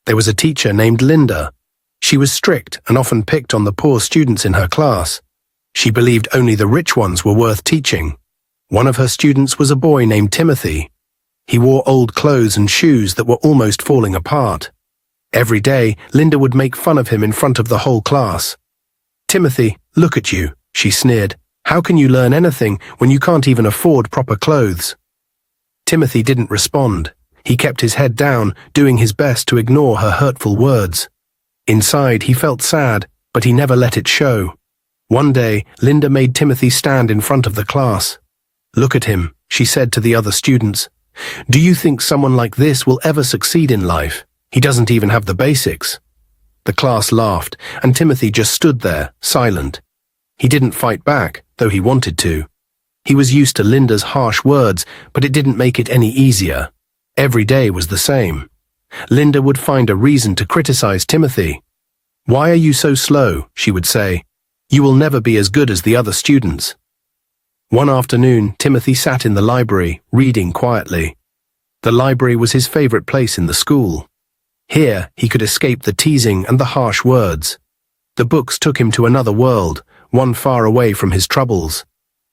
There was a teacher named Linda. She was strict and often picked on the poor students in her class. She believed only the rich ones were worth teaching. One of her students was a boy named Timothy. He wore old clothes and shoes that were almost falling apart. Every day, Linda would make fun of him in front of the whole class. "Timothy, look at you," she sneered. "How can you learn anything when you can't even afford proper clothes?" Timothy didn't respond. He kept his head down, doing his best to ignore her hurtful words. Inside, he felt sad, but he never let it show. One day, Linda made Timothy stand in front of the class. "Look at him," she said to the other students. "Do you think someone like this will ever succeed in life? He doesn't even have the basics." The class laughed, and Timothy just stood there, silent. He didn't fight back, though he wanted to. He was used to Linda's harsh words, but it didn't make it any easier. Every day was the same. Linda would find a reason to criticize Timothy. "Why are you so slow?" she would say. "You will never be as good as the other students." One afternoon, Timothy sat in the library, reading quietly. The library was his favorite place in the school. Here, he could escape the teasing and the harsh words. The books took him to another world, one far away from his troubles.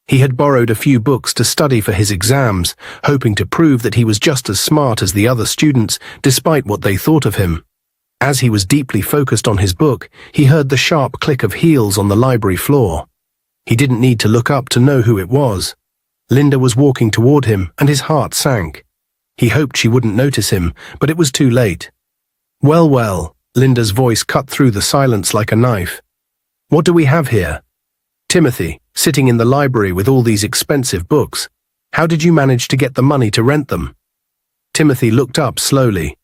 He had borrowed a few books to study for his exams, hoping to prove that he was just as smart as the other students, despite what they thought of him. As he was deeply focused on his book, he heard the sharp click of heels on the library floor. He didn't need to look up to know who it was. Linda was walking toward him, and his heart sank. He hoped she wouldn't notice him, but it was too late. "Well, well," Linda's voice cut through the silence like a knife. "What do we have here?" "Timothy, sitting in the library with all these expensive books. How did you manage to get the money to rent them?" Timothy looked up slowly.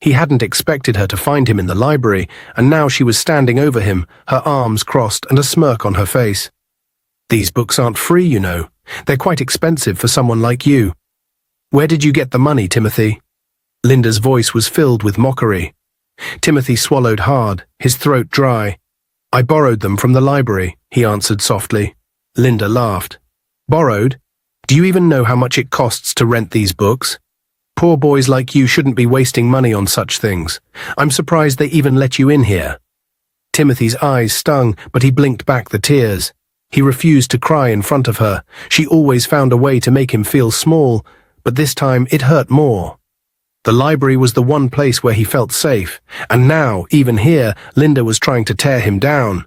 He hadn't expected her to find him in the library, and now she was standing over him, her arms crossed and a smirk on her face. "These books aren't free, you know. They're quite expensive for someone like you." "Where did you get the money, Timothy?" Linda's voice was filled with mockery. Timothy swallowed hard, his throat dry. "I borrowed them from the library," he answered softly. Linda laughed. "Borrowed? Do you even know how much it costs to rent these books? Poor boys like you shouldn't be wasting money on such things. I'm surprised they even let you in here." Timothy's eyes stung, but he blinked back the tears. He refused to cry in front of her. She always found a way to make him feel small, but this time it hurt more. The library was the one place where he felt safe, and now, even here, Linda was trying to tear him down.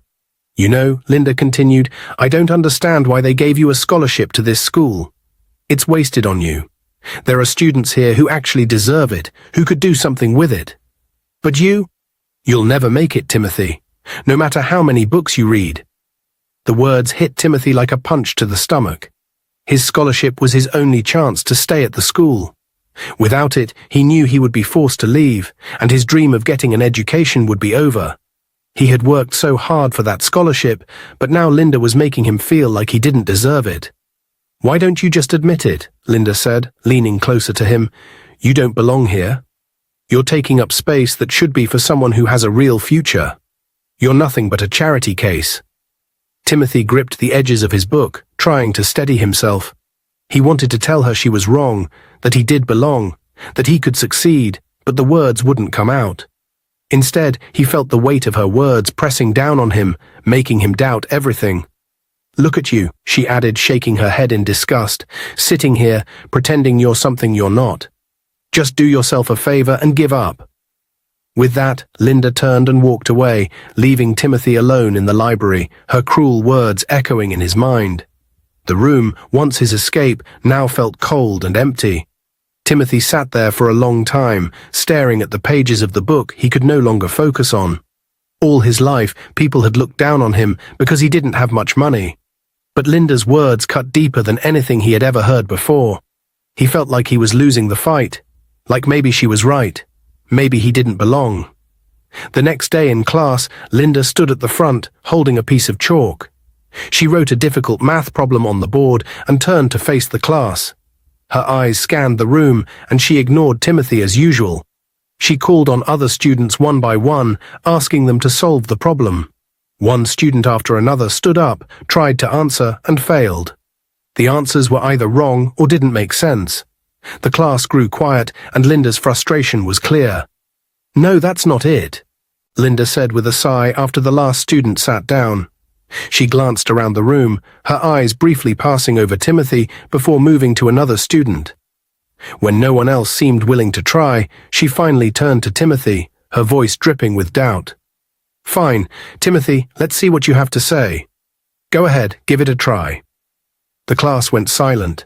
"You know," Linda continued, "I don't understand why they gave you a scholarship to this school. It's wasted on you. There are students here who actually deserve it, who could do something with it. But you'll never make it, Timothy, no matter how many books you read." The words hit Timothy like a punch to the stomach. His scholarship was his only chance to stay at the school. Without it, he knew he would be forced to leave, and his dream of getting an education would be over. He had worked so hard for that scholarship, but now Linda was making him feel like he didn't deserve it. "Why don't you just admit it?" Linda said, leaning closer to him. "You don't belong here. You're taking up space that should be for someone who has a real future. You're nothing but a charity case." Timothy gripped the edges of his book, trying to steady himself. He wanted to tell her she was wrong, that he did belong, that he could succeed, but the words wouldn't come out. Instead, he felt the weight of her words pressing down on him, making him doubt everything. "Look at you," she added, shaking her head in disgust, "sitting here, pretending you're something you're not. Just do yourself a favor and give up." With that, Linda turned and walked away, leaving Timothy alone in the library, her cruel words echoing in his mind. The room, once his escape, now felt cold and empty. Timothy sat there for a long time, staring at the pages of the book he could no longer focus on. All his life, people had looked down on him because he didn't have much money. But Linda's words cut deeper than anything he had ever heard before. He felt like he was losing the fight, like maybe she was right, maybe he didn't belong. The next day in class, Linda stood at the front, holding a piece of chalk. She wrote a difficult math problem on the board and turned to face the class. Her eyes scanned the room, and she ignored Timothy as usual. She called on other students one by one, asking them to solve the problem. One student after another stood up, tried to answer, and failed. The answers were either wrong or didn't make sense. The class grew quiet, and Linda's frustration was clear. No, that's not it, Linda said with a sigh after the last student sat down. She glanced around the room, her eyes briefly passing over Timothy before moving to another student. When no one else seemed willing to try, she finally turned to Timothy, her voice dripping with doubt. Fine, Timothy, let's see what you have to say. Go ahead, give it a try. The class went silent.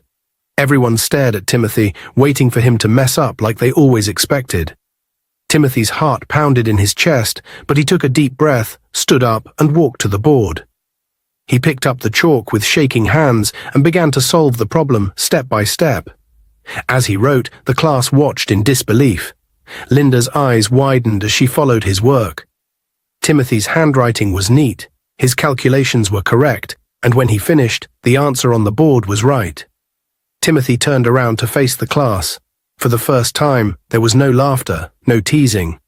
Everyone stared at Timothy, waiting for him to mess up like they always expected. Timothy's heart pounded in his chest, but he took a deep breath, stood up, and walked to the board. He picked up the chalk with shaking hands and began to solve the problem step by step. As he wrote, the class watched in disbelief. Linda's eyes widened as she followed his work. Timothy's handwriting was neat, his calculations were correct, and when he finished, the answer on the board was right. Timothy turned around to face the class. For the first time, there was no laughter, no teasing.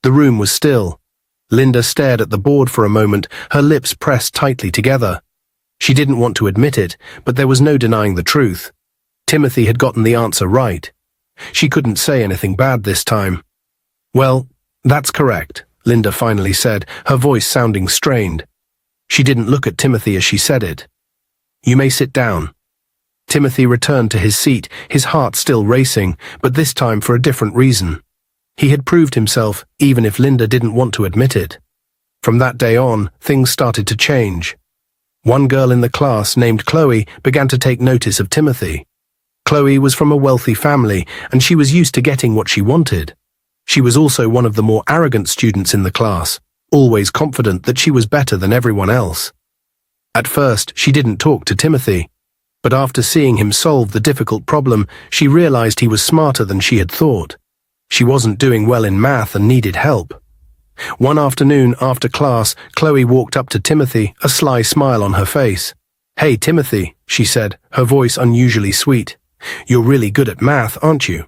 The room was still. Linda stared at the board for a moment, her lips pressed tightly together. She didn't want to admit it, but there was no denying the truth. Timothy had gotten the answer right. She couldn't say anything bad this time. Well, that's correct, Linda finally said, her voice sounding strained. She didn't look at Timothy as she said it. You may sit down. Timothy returned to his seat, his heart still racing, but this time for a different reason. He had proved himself, even if Linda didn't want to admit it. From that day on, things started to change. One girl in the class, named Chloe, began to take notice of Timothy. Chloe was from a wealthy family, and she was used to getting what she wanted. She was also one of the more arrogant students in the class, always confident that she was better than everyone else. At first, she didn't talk to Timothy, but after seeing him solve the difficult problem, she realized he was smarter than she had thought. She wasn't doing well in math and needed help. One afternoon after class, Chloe walked up to Timothy, a sly smile on her face. Hey, Timothy, she said, her voice unusually sweet. You're really good at math, aren't you?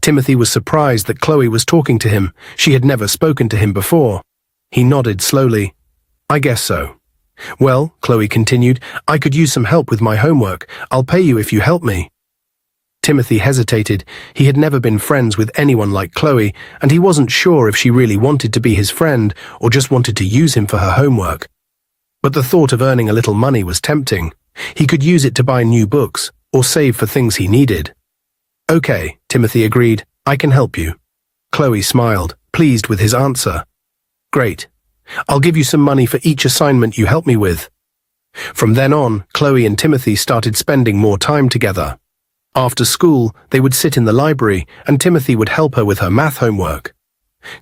Timothy was surprised that Chloe was talking to him. She had never spoken to him before. He nodded slowly. I guess so. Well, Chloe continued, I could use some help with my homework. I'll pay you if you help me. Timothy hesitated. He had never been friends with anyone like Chloe, and he wasn't sure if she really wanted to be his friend or just wanted to use him for her homework. But the thought of earning a little money was tempting. He could use it to buy new books or save for things he needed. Okay, Timothy agreed. I can help you. Chloe smiled, pleased with his answer. Great. I'll give you some money for each assignment you help me with. From then on, Chloe and Timothy started spending more time together. After school, they would sit in the library, and Timothy would help her with her math homework.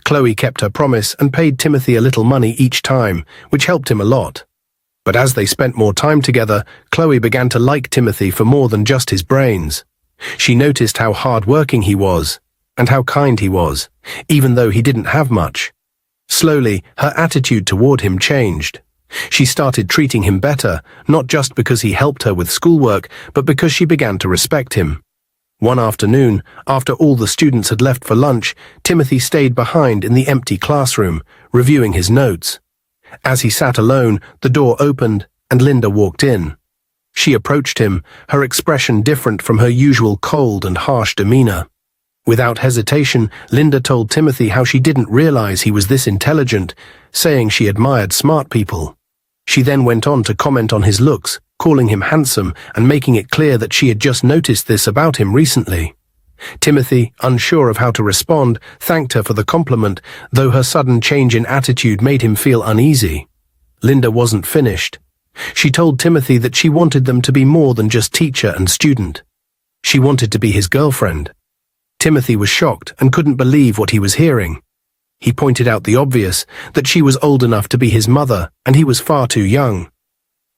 Chloe kept her promise and paid Timothy a little money each time, which helped him a lot. But as they spent more time together, Chloe began to like Timothy for more than just his brains. She noticed how hard-working he was, and how kind he was, even though he didn't have much. Slowly, her attitude toward him changed. She started treating him better, not just because he helped her with schoolwork, but because she began to respect him. One afternoon, after all the students had left for lunch, Timothy stayed behind in the empty classroom, reviewing his notes. As he sat alone, the door opened, and Linda walked in. She approached him, her expression different from her usual cold and harsh demeanor. Without hesitation, Linda told Timothy how she didn't realize he was this intelligent, saying she admired smart people. She then went on to comment on his looks, calling him handsome and making it clear that she had just noticed this about him recently. Timothy, unsure of how to respond, thanked her for the compliment, though her sudden change in attitude made him feel uneasy. Linda wasn't finished. She told Timothy that she wanted them to be more than just teacher and student. She wanted to be his girlfriend. Timothy was shocked and couldn't believe what he was hearing. He pointed out the obvious, that she was old enough to be his mother, and he was far too young.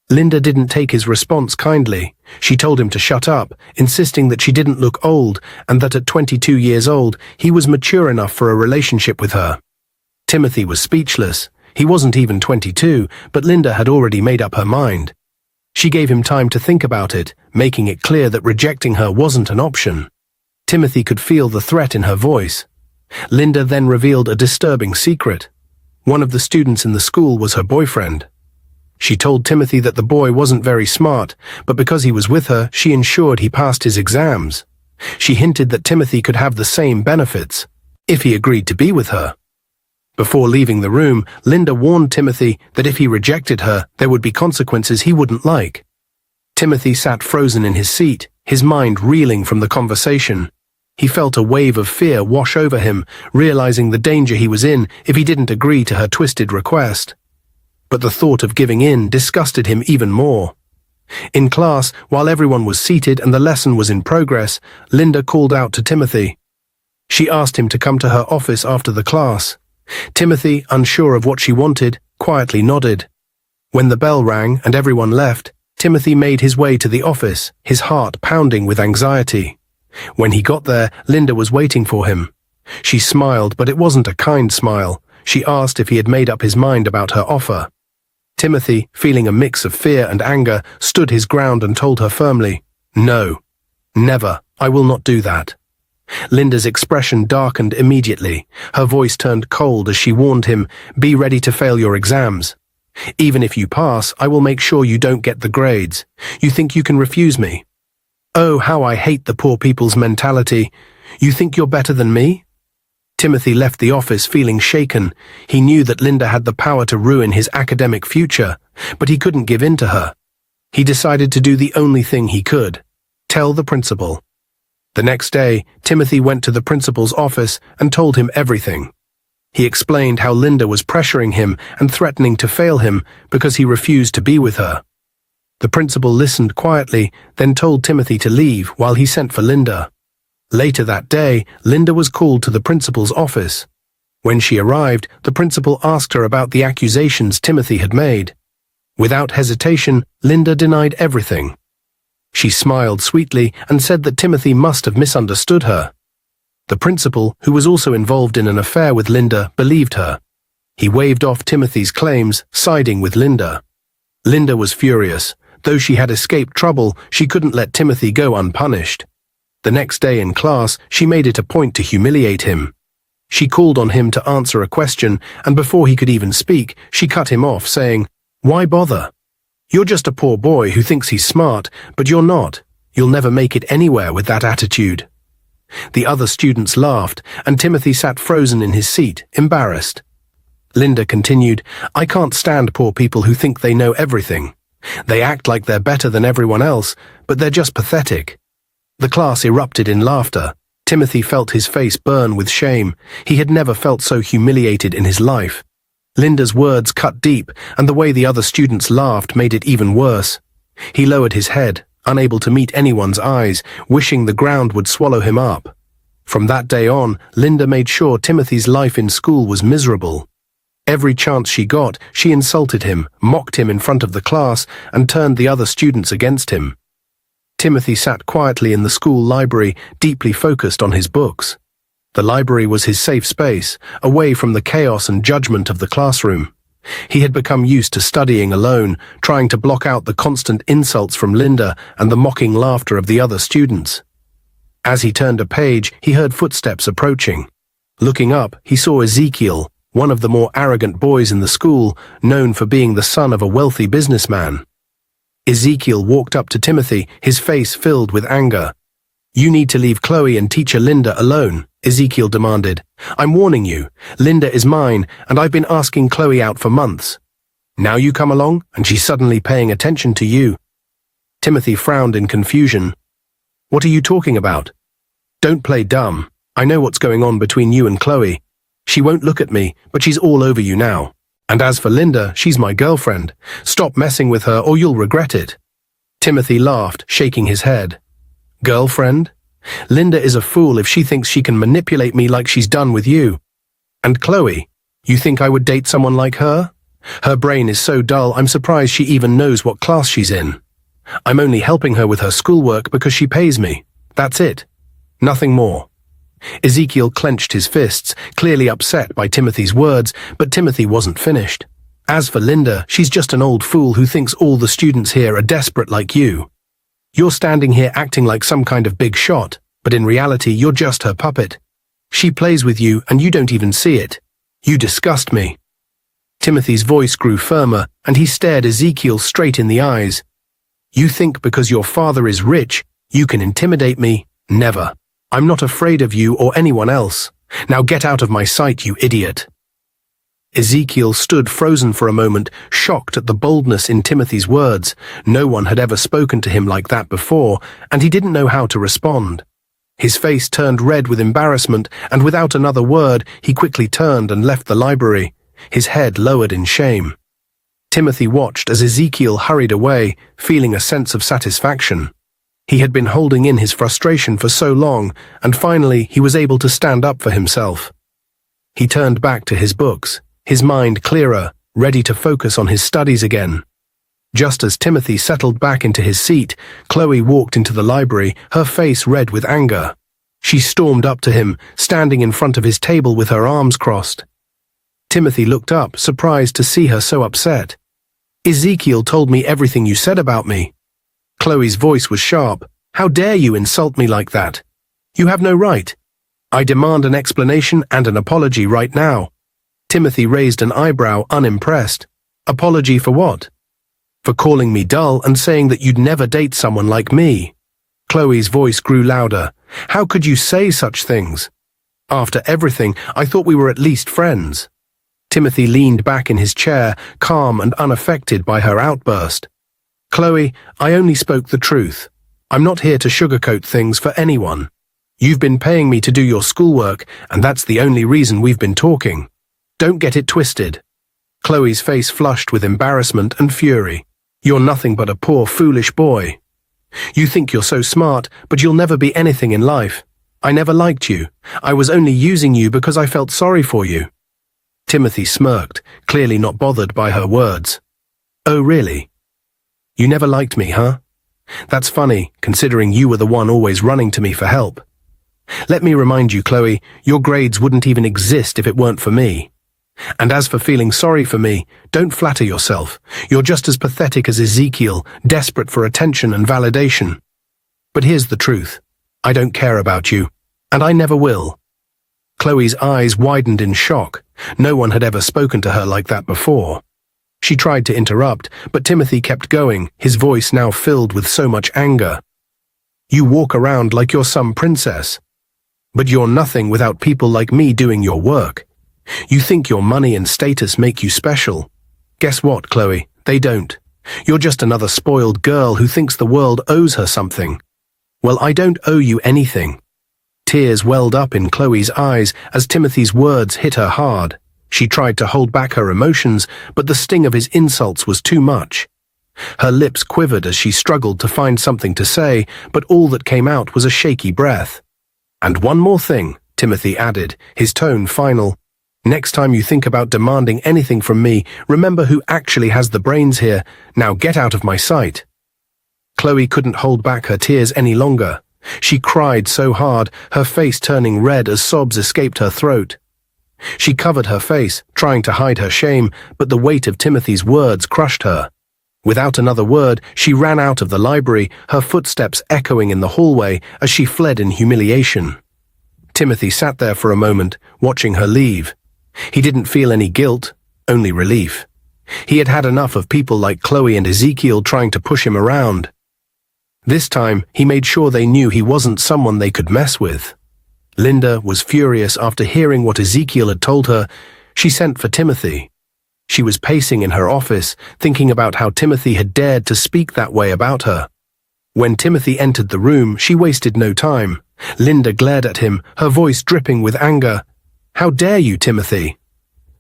Linda didn't take his response kindly. She told him to shut up, insisting that she didn't look old, and that at 22 years old, he was mature enough for a relationship with her. Timothy was speechless. He wasn't even 22, but Linda had already made up her mind. She gave him time to think about it, making it clear that rejecting her wasn't an option. Timothy could feel the threat in her voice. Linda then revealed a disturbing secret. One of the students in the school was her boyfriend. She told Timothy that the boy wasn't very smart, but because he was with her, she ensured he passed his exams. She hinted that Timothy could have the same benefits. if he agreed to be with her. Before leaving the room, Linda warned Timothy that if he rejected her, there would be consequences he wouldn't like. Timothy sat frozen in his seat, his mind reeling from the conversation. He felt a wave of fear wash over him, realizing the danger he was in if he didn't agree to her twisted request. But the thought of giving in disgusted him even more. In class, while everyone was seated and the lesson was in progress, Linda called out to Timothy. She asked him to come to her office after the class. Timothy, unsure of what she wanted, quietly nodded. When the bell rang and everyone left, Timothy made his way to the office, his heart pounding with anxiety. When he got there, Linda was waiting for him. She smiled, but it wasn't a kind smile. She asked if he had made up his mind about her offer. Timothy, feeling a mix of fear and anger, stood his ground and told her firmly, "No, never, I will not do that." Linda's expression darkened immediately. Her voice turned cold as she warned him, "Be ready to fail your exams. Even if you pass, I will make sure you don't get the grades. You think you can refuse me? Oh, how I hate the poor people's mentality. You think you're better than me?" Timothy left the office feeling shaken. He knew that Linda had the power to ruin his academic future, but he couldn't give in to her. He decided to do the only thing he could: tell the principal. The next day, Timothy went to the principal's office and told him everything. He explained how Linda was pressuring him and threatening to fail him because he refused to be with her. The principal listened quietly, then told Timothy to leave while he sent for Linda. Later that day, Linda was called to the principal's office. When she arrived, the principal asked her about the accusations Timothy had made. Without hesitation, Linda denied everything. She smiled sweetly and said that Timothy must have misunderstood her. The principal, who was also involved in an affair with Linda, believed her. He waved off Timothy's claims, siding with Linda. Linda was furious. Though she had escaped trouble, she couldn't let Timothy go unpunished. The next day in class, she made it a point to humiliate him. She called on him to answer a question, and before he could even speak, she cut him off, saying, "Why bother? You're just a poor boy who thinks he's smart, but you're not. You'll never make it anywhere with that attitude." The other students laughed, and Timothy sat frozen in his seat, embarrassed. Linda continued, "I can't stand poor people who think they know everything. They act like they're better than everyone else, but they're just pathetic." The class erupted in laughter. Timothy felt his face burn with shame. He had never felt so humiliated in his life. Linda's words cut deep, and the way the other students laughed made it even worse. He lowered his head, unable to meet anyone's eyes, wishing the ground would swallow him up. From that day on, Linda made sure Timothy's life in school was miserable. Every chance she got, she insulted him, mocked him in front of the class, and turned the other students against him. Timothy sat quietly in the school library, deeply focused on his books. The library was his safe space, away from the chaos and judgment of the classroom. He had become used to studying alone, trying to block out the constant insults from Linda and the mocking laughter of the other students. As he turned a page, he heard footsteps approaching. Looking up, he saw Ezekiel, one of the more arrogant boys in the school, known for being the son of a wealthy businessman. Ezekiel walked up to Timothy, his face filled with anger. "You need to leave Chloe and teacher Linda alone," Ezekiel demanded. "I'm warning you, Linda is mine, and I've been asking Chloe out for months. Now you come along, and she's suddenly paying attention to you." Timothy frowned in confusion. "What are you talking about?" "Don't play dumb. I know what's going on between you and Chloe. She won't look at me, but she's all over you now. And as for Linda, she's my girlfriend. Stop messing with her or you'll regret it." Timothy laughed, shaking his head. "Girlfriend? Linda is a fool if she thinks she can manipulate me like she's done with you. And Chloe, you think I would date someone like her? Her brain is so dull, I'm surprised she even knows what class she's in. I'm only helping her with her schoolwork because she pays me. That's it. Nothing more." Ezekiel clenched his fists, clearly upset by Timothy's words, but Timothy wasn't finished. "As for Linda, she's just an old fool who thinks all the students here are desperate like you. You're standing here acting like some kind of big shot, but in reality you're just her puppet. She plays with you and you don't even see it. You disgust me." Timothy's voice grew firmer, and he stared Ezekiel straight in the eyes. "You think because your father is rich, you can intimidate me? Never. I'm not afraid of you or anyone else. Now get out of my sight, you idiot." Ezekiel stood frozen for a moment, shocked at the boldness in Timothy's words. No one had ever spoken to him like that before, and he didn't know how to respond. His face turned red with embarrassment, and without another word, he quickly turned and left the library, his head lowered in shame. Timothy watched as Ezekiel hurried away, feeling a sense of satisfaction. He had been holding in his frustration for so long, and finally he was able to stand up for himself. He turned back to his books, his mind clearer, ready to focus on his studies again. Just as Timothy settled back into his seat, Chloe walked into the library, her face red with anger. She stormed up to him, standing in front of his table with her arms crossed. Timothy looked up, surprised to see her so upset. "Ezekiel told me everything you said about me." Chloe's voice was sharp. "How dare you insult me like that? You have no right. I demand an explanation and an apology right now." Timothy raised an eyebrow, unimpressed. "Apology for what?" "For calling me dull and saying that you'd never date someone like me." Chloe's voice grew louder. "How could you say such things? After everything, I thought we were at least friends." Timothy leaned back in his chair, calm and unaffected by her outburst. "Chloe, I only spoke the truth. I'm not here to sugarcoat things for anyone. You've been paying me to do your schoolwork, and that's the only reason we've been talking. Don't get it twisted." Chloe's face flushed with embarrassment and fury. "You're nothing but a poor, foolish boy. You think you're so smart, but you'll never be anything in life. I never liked you. I was only using you because I felt sorry for you." Timothy smirked, clearly not bothered by her words. "Oh, really? You never liked me, huh? That's funny, considering you were the one always running to me for help. Let me remind you, Chloe, your grades wouldn't even exist if it weren't for me. And as for feeling sorry for me, don't flatter yourself. You're just as pathetic as Ezekiel, desperate for attention and validation. But here's the truth. I don't care about you, and I never will." Chloe's eyes widened in shock. No one had ever spoken to her like that before. She tried to interrupt, but Timothy kept going, his voice now filled with so much anger. "You walk around like you're some princess. But you're nothing without people like me doing your work. You think your money and status make you special. Guess what, Chloe? They don't. You're just another spoiled girl who thinks the world owes her something. Well, I don't owe you anything." Tears welled up in Chloe's eyes as Timothy's words hit her hard. She tried to hold back her emotions, but the sting of his insults was too much. Her lips quivered as she struggled to find something to say, but all that came out was a shaky breath. "And one more thing," Timothy added, his tone final. "Next time you think about demanding anything from me, remember who actually has the brains here. Now get out of my sight." Chloe couldn't hold back her tears any longer. She cried so hard, her face turning red as sobs escaped her throat. She covered her face, trying to hide her shame, but the weight of Timothy's words crushed her. Without another word, she ran out of the library, her footsteps echoing in the hallway as she fled in humiliation. Timothy sat there for a moment, watching her leave. He didn't feel any guilt, only relief. He had had enough of people like Chloe and Ezekiel trying to push him around. This time, he made sure they knew he wasn't someone they could mess with. Linda was furious after hearing what Ezekiel had told her. She sent for Timothy. She was pacing in her office, thinking about how Timothy had dared to speak that way about her. When Timothy entered the room, she wasted no time. Linda glared at him, her voice dripping with anger. "How dare you, Timothy?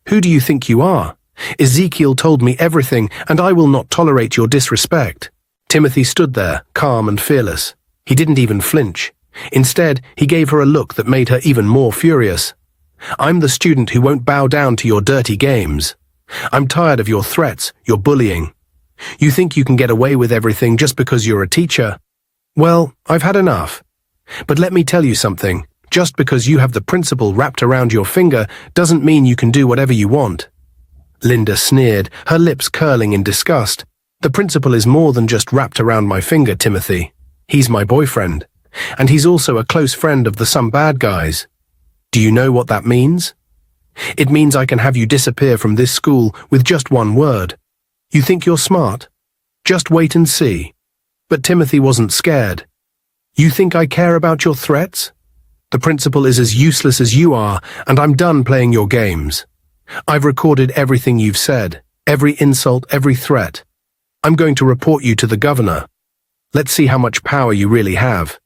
Who do you think you are? Ezekiel told me everything, and I will not tolerate your disrespect." Timothy stood there, calm and fearless. He didn't even flinch. Instead, he gave her a look that made her even more furious. "I'm the student who won't bow down to your dirty games. I'm tired of your threats, your bullying. You think you can get away with everything just because you're a teacher? Well, I've had enough. But let me tell you something. Just because you have the principal wrapped around your finger doesn't mean you can do whatever you want." Linda sneered, her lips curling in disgust. "The principal is more than just wrapped around my finger, Timothy. He's my boyfriend. And he's also a close friend of the some bad guys. Do you know what that means? It means I can have you disappear from this school with just one word. You think you're smart? Just wait and see." But Timothy wasn't scared. "You think I care about your threats? The principal is as useless as you are, and I'm done playing your games. I've recorded everything you've said, every insult, every threat. I'm going to report you to the governor. Let's see how much power you really have."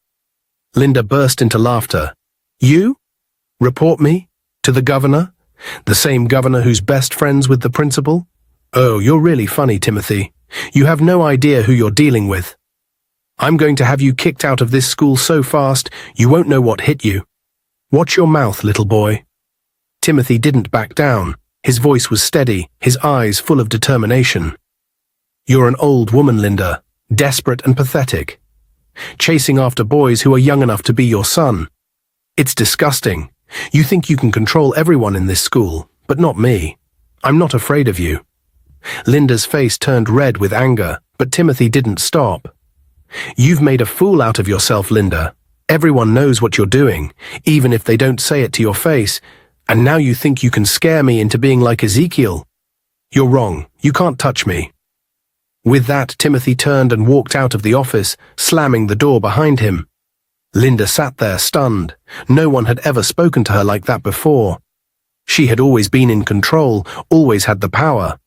Linda burst into laughter. "You? Report me? To the governor? The same governor who's best friends with the principal? Oh, you're really funny, Timothy. You have no idea who you're dealing with. I'm going to have you kicked out of this school so fast, you won't know what hit you. Watch your mouth, little boy." Timothy didn't back down. His voice was steady, his eyes full of determination. "You're an old woman, Linda, desperate and pathetic, chasing after boys who are young enough to be your son. It's disgusting. You think you can control everyone in this school, but not me. I'm not afraid of you." Linda's face turned red with anger, but Timothy didn't stop. "You've made a fool out of yourself, Linda. Everyone knows what you're doing, even if they don't say it to your face, and now you think you can scare me into being like Ezekiel. You're wrong. You can't touch me." With that, Timothy turned and walked out of the office, slamming the door behind him. Linda sat there stunned. No one had ever spoken to her like that before. She had always been in control, always had the power.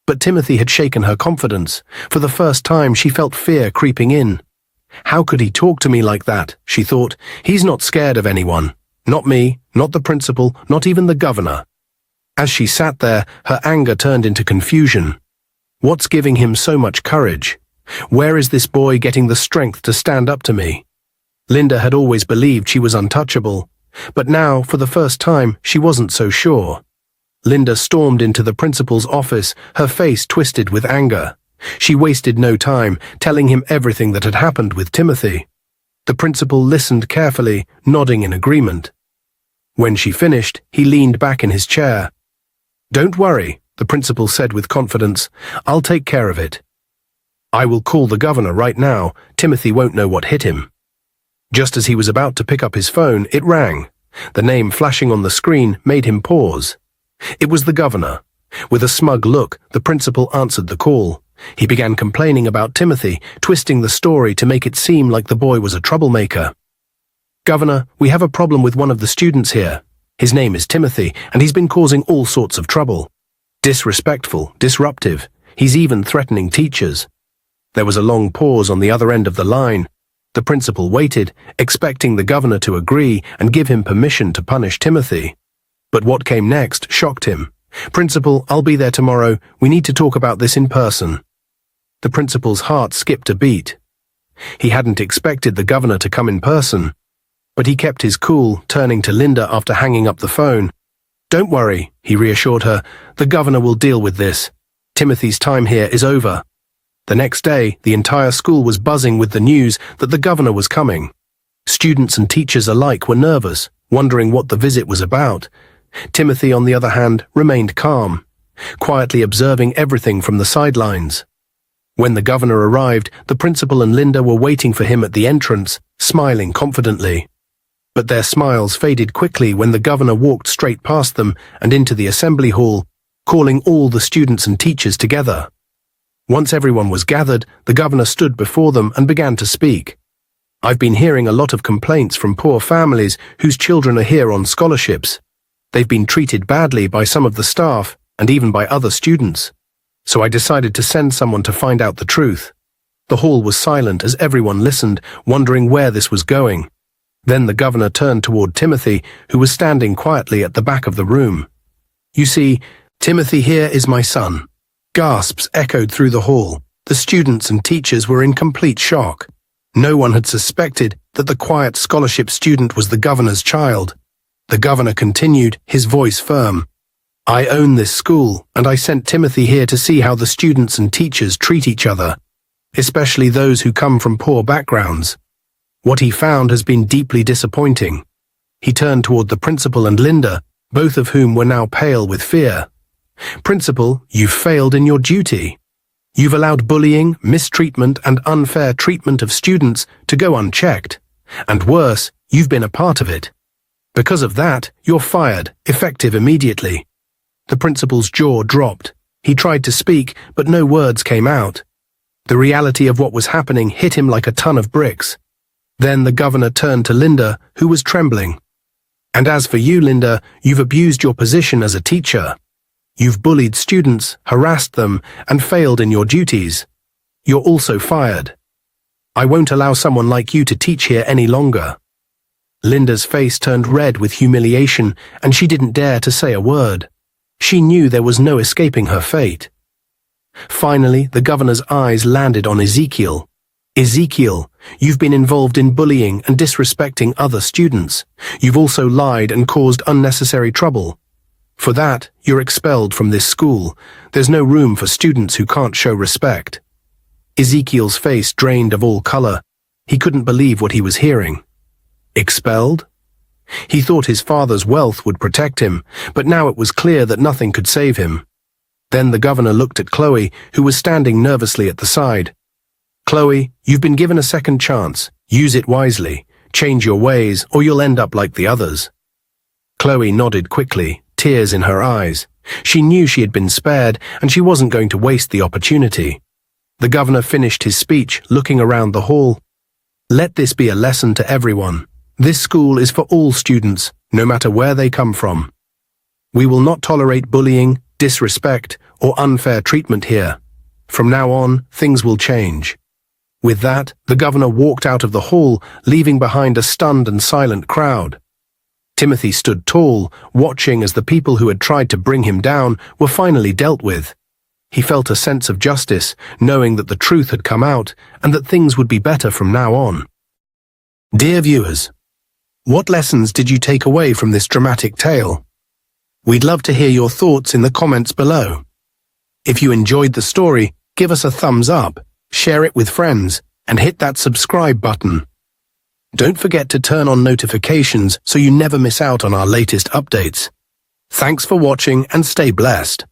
But Timothy had shaken her confidence. For the first time, she felt fear creeping in. How could he talk to me like that, she thought. He's not scared of anyone. Not me, not the principal, not even the governor. As she sat there, her anger turned into confusion. What's giving him so much courage? Where is this boy getting the strength to stand up to me? Linda had always believed she was untouchable, but now, for the first time, she wasn't so sure. Linda stormed into the principal's office, her face twisted with anger. She wasted no time, telling him everything that had happened with Timothy. The principal listened carefully, nodding in agreement. When she finished, he leaned back in his chair. "Don't worry," the principal said with confidence. "I'll take care of it. I will call the governor right now. Timothy won't know what hit him." Just as he was about to pick up his phone, it rang. The name flashing on the screen made him pause. It was the governor. With a smug look, the principal answered the call. He began complaining about Timothy, twisting the story to make it seem like the boy was a troublemaker. "Governor, we have a problem with one of the students here. His name is Timothy, and he's been causing all sorts of trouble. Disrespectful, disruptive. He's even threatening teachers." There was a long pause on the other end of the line. The principal waited, expecting the governor to agree and give him permission to punish Timothy. But what came next shocked him. "Principal, I'll be there tomorrow. We need to talk about this in person." The principal's heart skipped a beat. He hadn't expected the governor to come in person. But he kept his cool, turning to Linda after hanging up the phone. "Don't worry," he reassured her. "The governor will deal with this. Timothy's time here is over." The next day, the entire school was buzzing with the news that the governor was coming. Students and teachers alike were nervous, wondering what the visit was about. Timothy, on the other hand, remained calm, quietly observing everything from the sidelines. When the governor arrived, the principal and Linda were waiting for him at the entrance, smiling confidently. But their smiles faded quickly when the governor walked straight past them and into the assembly hall, calling all the students and teachers together. Once everyone was gathered, the governor stood before them and began to speak. "I've been hearing a lot of complaints from poor families whose children are here on scholarships. They've been treated badly by some of the staff and even by other students. So I decided to send someone to find out the truth." The hall was silent as everyone listened, wondering where this was going. Then the governor turned toward Timothy, who was standing quietly at the back of the room. "You see, Timothy here is my son." Gasps echoed through the hall. The students and teachers were in complete shock. No one had suspected that the quiet scholarship student was the governor's child. The governor continued, his voice firm. "I own this school, and I sent Timothy here to see how the students and teachers treat each other, especially those who come from poor backgrounds. What he found has been deeply disappointing." He turned toward the principal and Linda, both of whom were now pale with fear. "Principal, you've failed in your duty. You've allowed bullying, mistreatment, and unfair treatment of students to go unchecked. And worse, you've been a part of it. Because of that, you're fired, effective immediately." The principal's jaw dropped. He tried to speak, but no words came out. The reality of what was happening hit him like a ton of bricks. Then the governor turned to Linda, who was trembling. "And as for you, Linda, you've abused your position as a teacher. You've bullied students, harassed them, and failed in your duties. You're also fired. I won't allow someone like you to teach here any longer." Linda's face turned red with humiliation, and she didn't dare to say a word. She knew there was no escaping her fate. Finally, the governor's eyes landed on Ezekiel. "Ezekiel, you've been involved in bullying and disrespecting other students. You've also lied and caused unnecessary trouble. For that, you're expelled from this school. There's no room for students who can't show respect." Ezekiel's face drained of all color. He couldn't believe what he was hearing. Expelled? He thought his father's wealth would protect him, but now it was clear that nothing could save him. Then the governor looked at Chloe, who was standing nervously at the side. "Chloe, you've been given a second chance. Use it wisely. Change your ways, or you'll end up like the others." Chloe nodded quickly, tears in her eyes. She knew she had been spared, and she wasn't going to waste the opportunity. The governor finished his speech, looking around the hall. "Let this be a lesson to everyone. This school is for all students, no matter where they come from. We will not tolerate bullying, disrespect, or unfair treatment here. From now on, things will change." With that, the governor walked out of the hall, leaving behind a stunned and silent crowd. Timothy stood tall, watching as the people who had tried to bring him down were finally dealt with. He felt a sense of justice, knowing that the truth had come out and that things would be better from now on. Dear viewers, what lessons did you take away from this dramatic tale? We'd love to hear your thoughts in the comments below. If you enjoyed the story, give us a thumbs up, share it with friends, and hit that subscribe button. Don't forget to turn on notifications so you never miss out on our latest updates. Thanks for watching and stay blessed.